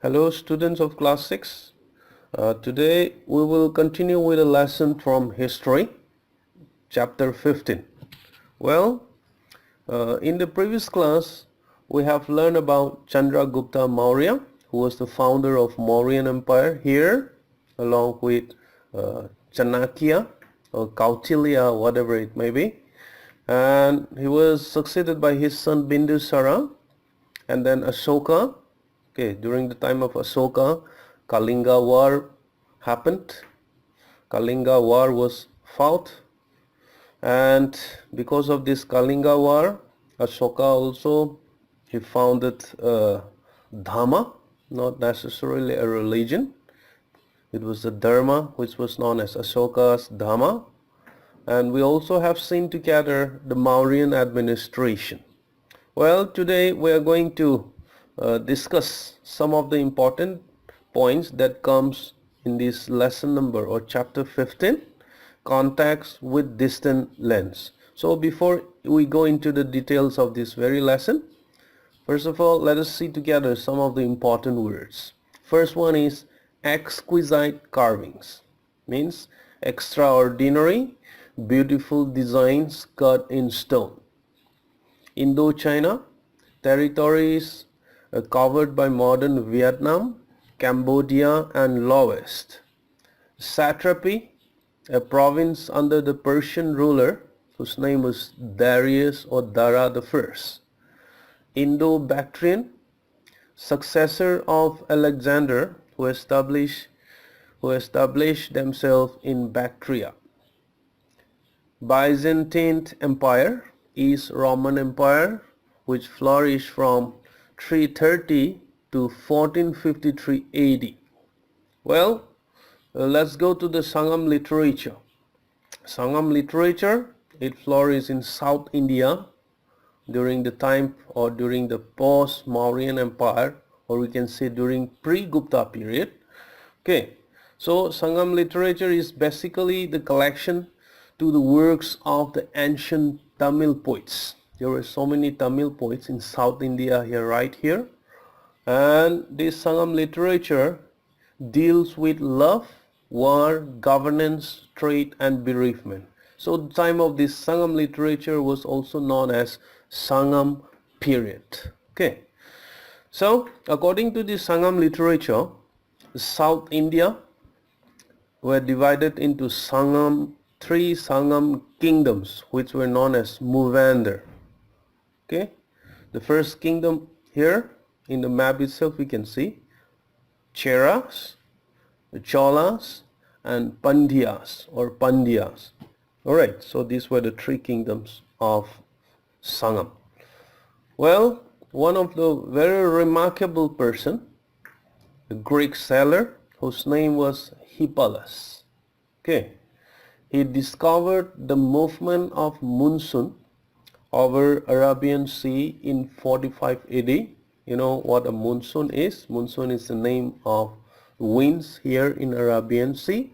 Hello students of class 6. Today we will continue with a lesson from history, chapter 15. Well, in the previous class we have learned about Chandragupta Maurya, who was the founder of Mauryan Empire here, along with Chanakya or Kautilya, whatever it may be. And he was succeeded by his son Bindusara and then Ashoka. Okay, during the time of Ashoka, Kalinga War happened. Kalinga War was fought, and because of this Kalinga War, Ashoka also he founded Dhamma, not necessarily a religion. It was the Dharma which was known as Ashoka's Dhamma, and we also have seen together the Mauryan administration. Well, today we are going to discuss some of the important points that comes in this lesson number or chapter 15, contacts with distant lands. So before we go into the details of this very lesson, first of all, let us see together some of the important words. First one is exquisite carvings, means extraordinary, beautiful designs cut in stone. Indochina, territories covered by modern Vietnam, Cambodia and Laos. Satrapy, a province under the Persian ruler whose name was Darius or Dara I. Indo-Bactrian, successor of Alexander who established themselves in Bactria. Byzantine Empire, East Roman Empire, which flourished from 330 to 1453 AD. Well, let's go to the Sangam literature. Sangam literature, it flourished in South India during the time or during the post-Mauryan Empire, or we can say during pre-Gupta period. Okay, so Sangam literature is basically the collection to the works of the ancient Tamil poets. There were so many Tamil poets in South India here, right here. And this Sangam literature deals with love, war, governance, trade and bereavement. So the time of this Sangam literature was also known as Sangam period. Okay. So according to the Sangam literature, South India were divided into three Sangam kingdoms, which were known as Movander. Okay, the first kingdom here in the map itself we can see Cheras, Cholas and Pandyas or Pandyas. Alright, so these were the three kingdoms of Sangam. Well, one of the very remarkable person, a Greek sailor whose name was Hippolytus. Okay, he discovered the movement of monsoon over Arabian Sea in 45 AD. You know what a monsoon is? Monsoon is the name of winds here in Arabian Sea.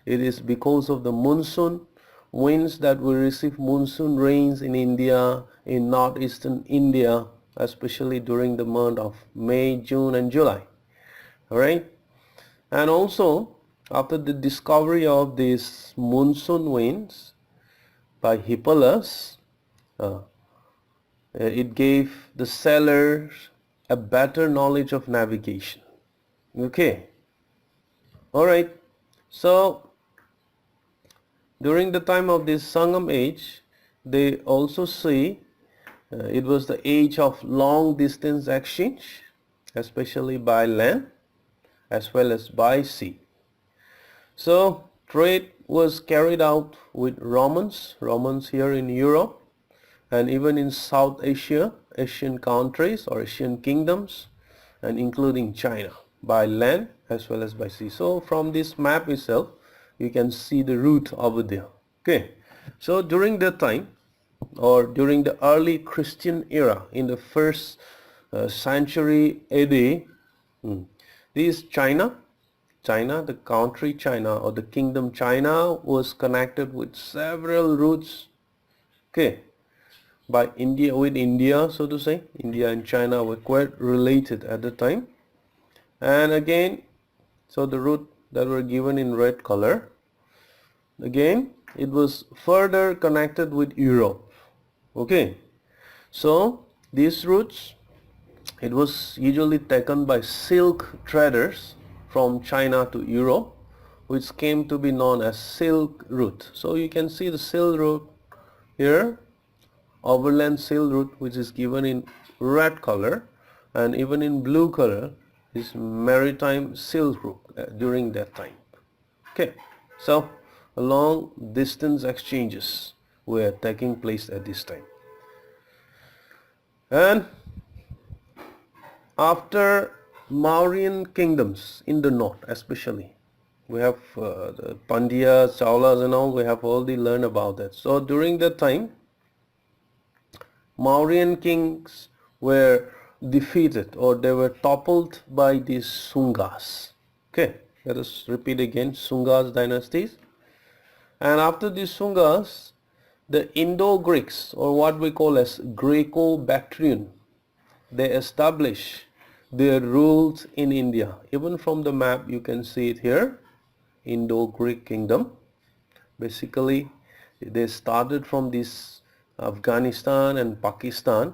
It is because of the monsoon winds that we receive monsoon rains in India, in northeastern India, especially during the month of May, June and July. Alright? And also, after the discovery of these monsoon winds by Hippolytus, it gave the sailors a better knowledge of navigation. Okay. Alright. So, during the time of this Sangam age, they also say it was the age of long distance exchange, especially by land as well as by sea. So, trade was carried out with Romans here in Europe and even in South Asia, Asian countries or Asian kingdoms, and including China, by land as well as by sea. So from this map itself you can see the route over there. Okay, so during that time or during the early Christian era in the first century AD, this China, the country China or the kingdom China was connected with several routes, okay, by India, so to say. India and China were quite related at the time. And again, so the root that were given in red color, again it was further connected with Europe. Okay, so these roots, it was usually taken by silk traders from China to Europe, which came to be known as silk route. So you can see the silk route here, overland silk route, which is given in red color, and even in blue color is maritime silk route during that time. Okay, so long distance exchanges were taking place at this time. And after Mauryan kingdoms in the north, especially we have the Pandyas, Chaulas and all, we have already learned about that. So during that time, Mauryan kings were defeated, or they were toppled by these Sungas. Okay, let us repeat again, Sungas dynasties. And after these Sungas, the Indo Greeks, or what we call as Greco-Bactrian, they establish their rules in India. Even from the map you can see it here, Indo Greek kingdom. Basically they started from this Afghanistan and Pakistan,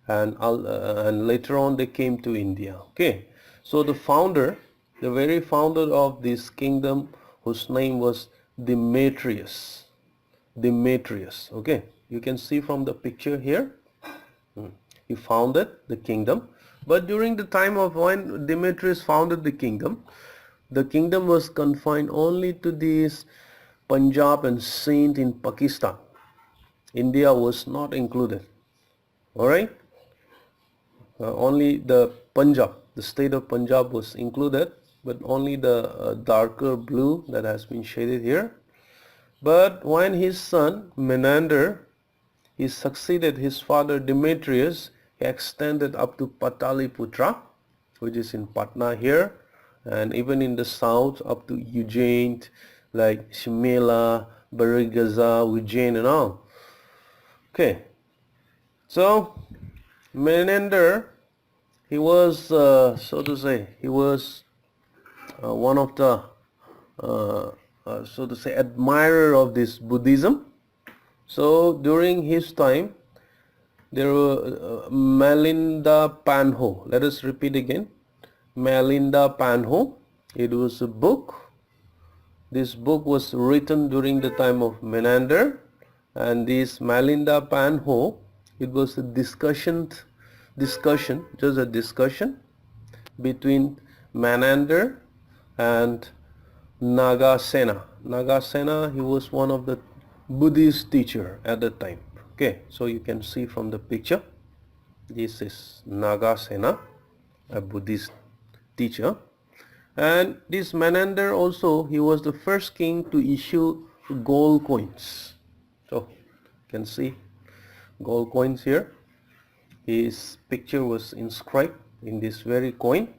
and later on they came to India. Okay, so the founder, the very founder of this kingdom, whose name was Demetrius. Okay, you can see from the picture here, he founded the kingdom. But during the time of when Demetrius founded the kingdom was confined only to this Punjab and Sindh in Pakistan. India was not included. Alright, only the Punjab, the state of Punjab was included, but only the darker blue that has been shaded here. But when his son Menander, he succeeded his father Demetrius, he extended up to Pataliputra, which is in Patna here, and even in the south up to Ujjain, like Shimela, Barigaza, Ujjain and all. Okay, so Menander, he was so to say, he was one of the so to say admirer of this Buddhism. So during his time there were Malinda Panho. Let us repeat again, Malinda Panho. It was a book. This book was written during the time of Menander, and this Malinda Panho, it was a discussion, just a discussion between Menander and Nagasena. Nagasena, he was one of the Buddhist teacher at the time. Okay, so you can see from the picture, this is Nagasena, a Buddhist teacher. And this Menander also, he was the first king to issue gold coins. So you can see gold coins here. His picture was inscribed in this very coin.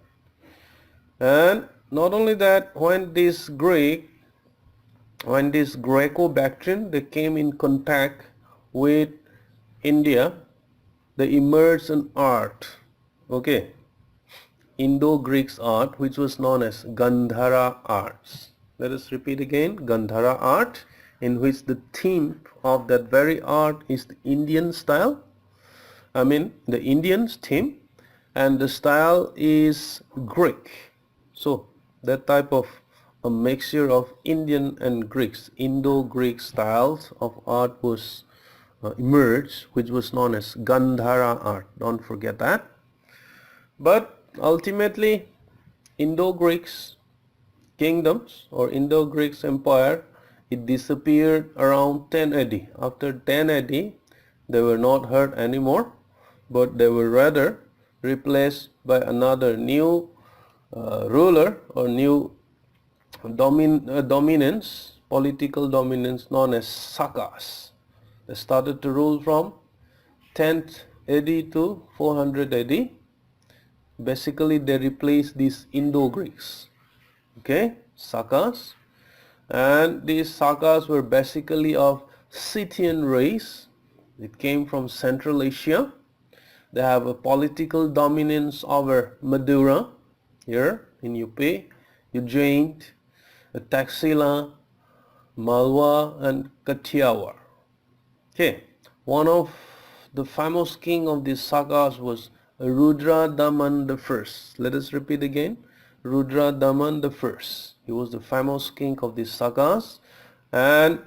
And not only that, when this Greco-Bactrian, they came in contact with India, they emerged an art, okay, Indo Greeks art, which was known as Gandhara arts. Let us repeat again, Gandhara art, in which the theme of that very art is the Indian style, the Indian's theme, and the style is Greek. So that type of a mixture of Indian and Greeks, Indo-Greek styles of art was emerged, which was known as Gandhara art. Don't forget that. But ultimately, Indo-Greeks kingdoms or Indo-Greeks empire, it disappeared around 10 AD. After 10 AD, they were not heard anymore, but they were rather replaced by another new ruler or new dominance, political dominance known as Sokkas. They started to rule from 10th AD to 400 AD. Basically they replaced these Indo-Greeks, okay, Sokkas. And these Sokkas were basically of Scythian race. It came from Central Asia. They have a political dominance over Madura here, in UP, Ujjain, Taxila, Malwa and Kathiawar. Okay, one of the famous king of these sagas was Rudra Daman the First. Let us repeat again. Rudra Daman the First. He was the famous king of these sagas, and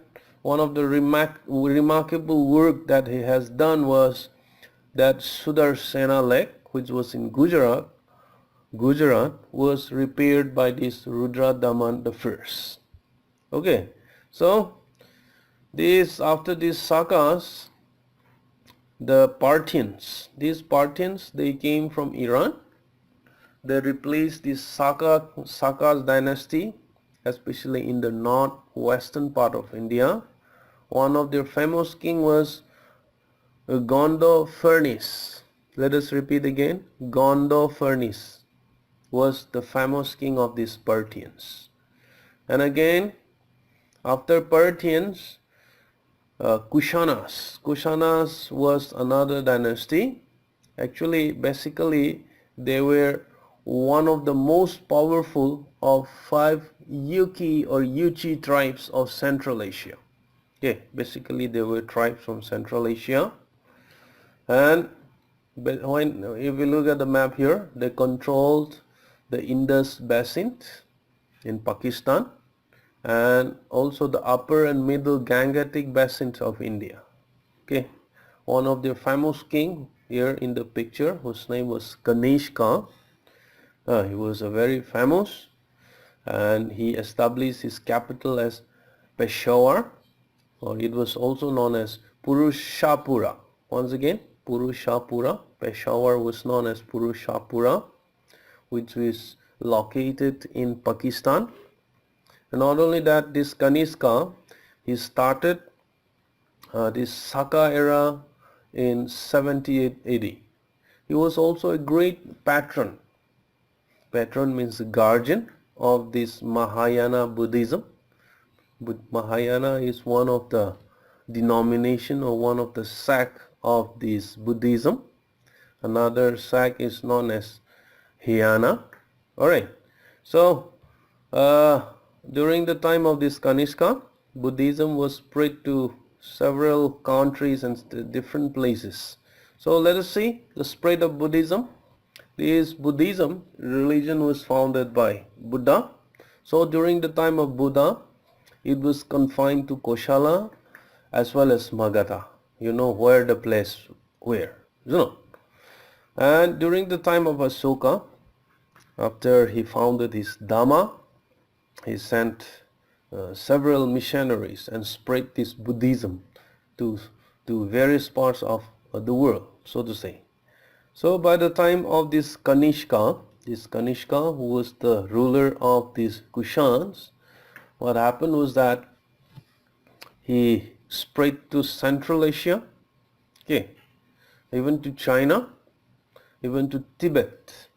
one of the remarkable work that he has done was that Sudarsena Lake, which was in Gujarat, was repaired by this Rudra Daman the First. Okay, so after these sagas, the Parthians, they came from Iran. They replaced this Sokkas dynasty, especially in the northwestern part of India. One of their famous king was Gondophares. Let us repeat again. Gondophares was the famous king of these Parthians. And again, after Parthians, Kushanas was another dynasty. Actually, basically, they were one of the most powerful of 5 Yuki or Yuchi tribes of Central Asia. Okay, basically they were tribes from Central Asia. And if you look at the map here, they controlled the Indus Basin in Pakistan and also the upper and middle Gangetic basins of India. Okay, one of their famous king here in the picture, whose name was Kanishka. He was a very famous, and he established his capital as Peshawar, or it was also known as Purushapura. Once again, Purushapura. Peshawar was known as Purushapura, which is located in Pakistan. And not only that, this Kanishka, he started this Saka era in 78 AD. He was also a great patron. Patron means guardian of this Mahayana Buddhism. Mahayana is one of the denomination or one of the sect of this Buddhism. Another sect is known as Hinayana. Alright, so during the time of this Kanishka, Buddhism was spread to several countries and different places. So let us see the spread of Buddhism. This Buddhism religion was founded by Buddha. So during the time of Buddha, it was confined to Koshala as well as Magadha. You know where the place where, you know. And during the time of Ashoka, after he founded his Dhamma, he sent several missionaries and spread this Buddhism to various parts of the world, so to say. So by the time of this Kanishka, who was the ruler of these Kushans, what happened was that he spread to Central Asia, okay, even to China, even to Tibet.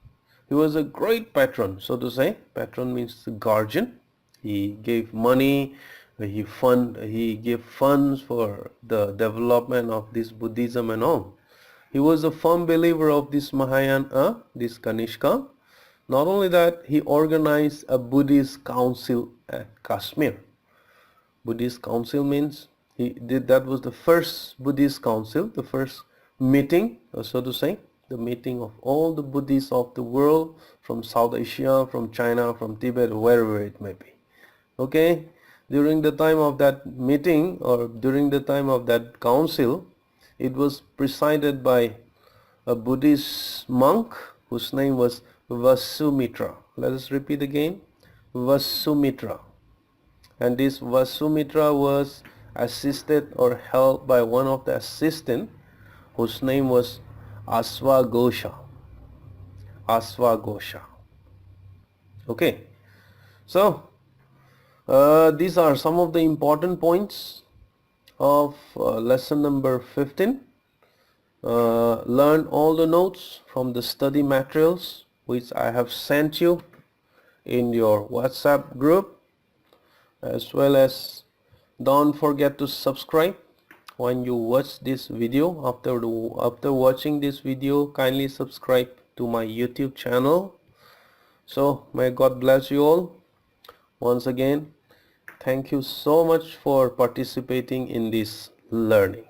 He was a great patron, so to say. Patron means the guardian. He gave money, he gave funds for the development of this Buddhism and all. He was a firm believer of this Mahayana, this Kanishka. Not only that, he organized a Buddhist council at Kashmir. Buddhist council means that was the first Buddhist council, the first meeting, so to say, the meeting of all the Buddhists of the world, from South Asia, from China, from Tibet, wherever it may be. Okay, during the time of that meeting or during the time of that council, it was presided by a Buddhist monk whose name was Vasumitra. Let us repeat again, Vasumitra. And this Vasumitra was assisted or helped by one of the assistants whose name was Aswagosha. Okay, so these are some of the important points of lesson number 15. Learn all the notes from the study materials which I have sent you in your WhatsApp group, as well as don't forget to subscribe when you watch this video. After watching this video, kindly subscribe to my YouTube channel So may God bless you all. Once again, thank you so much for participating in this learning.